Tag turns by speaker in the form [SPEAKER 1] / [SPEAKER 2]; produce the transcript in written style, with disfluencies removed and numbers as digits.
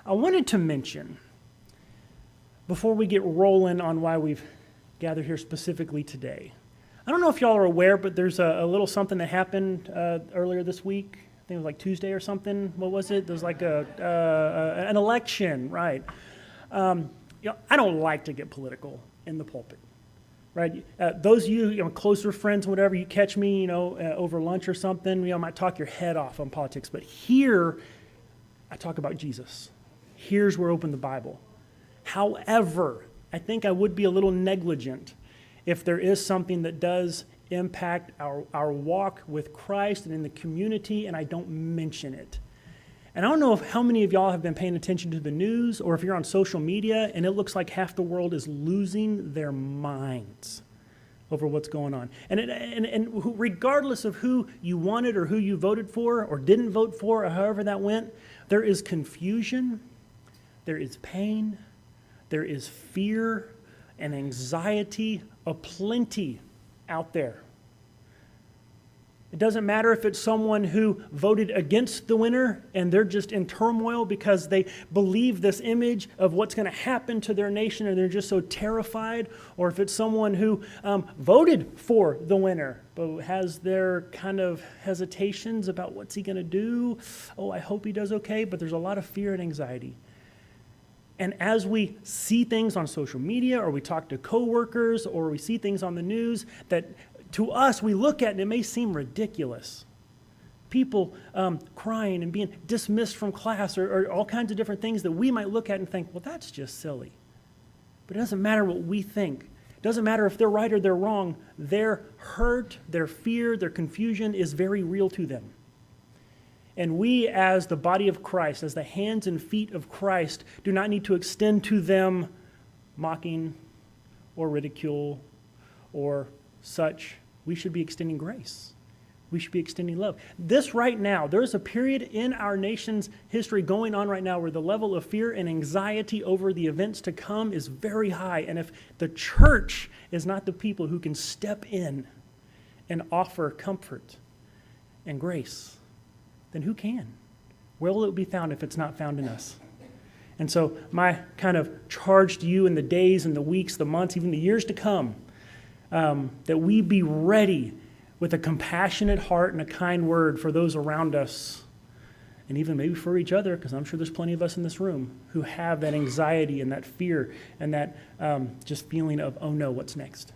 [SPEAKER 1] I wanted to mention, before we get rolling on why we've gathered here specifically today, I don't know if y'all are aware, but there's a little something that happened earlier this week. I think it was like Tuesday or something. What was it? There was like an election, right? I don't like to get political in the pulpit, right? Those of you, closer friends, whatever, you catch me, over lunch or something, I might talk your head off on politics. But here, I talk about Jesus. Here's where I open the Bible. However, I think I would be a little negligent if there is something that does impact our walk with Christ and in the community, and I don't mention it. And I don't know how many of y'all have been paying attention to the news, or if you're on social media, and it looks like half the world is losing their minds over what's going on. And regardless of who you wanted or who you voted for or didn't vote for, or however that went, there is confusion, there is pain, there is fear and anxiety aplenty out there. It doesn't matter if it's someone who voted against the winner and they're just in turmoil because they believe this image of what's going to happen to their nation and they're just so terrified, or if it's someone who voted for the winner but has their kind of hesitations about what's he going to do. Oh, I hope he does okay, but there's a lot of fear and anxiety. And as we see things on social media, or we talk to coworkers, or we see things on the news that to us, we look at and it may seem ridiculous. People crying and being dismissed from class, or all kinds of different things that we might look at and think, well, that's just silly. But it doesn't matter what we think. It doesn't matter if they're right or they're wrong. Their hurt, their fear, their confusion is very real to them. And we, as the body of Christ, as the hands and feet of Christ, do not need to extend to them mocking or ridicule or such. We should be extending grace. We should be extending love. This right now, there's a period in our nation's history going on right now where the level of fear and anxiety over the events to come is very high. And if the church is not the people who can step in and offer comfort and grace, then who can? Where will it be found if it's not found in us? And so my kind of charge to you in the days and the weeks, the months, even the years to come, that we be ready with a compassionate heart and a kind word for those around us, and even maybe for each other, because I'm sure there's plenty of us in this room who have that anxiety and that fear and that just feeling of, oh no, what's next?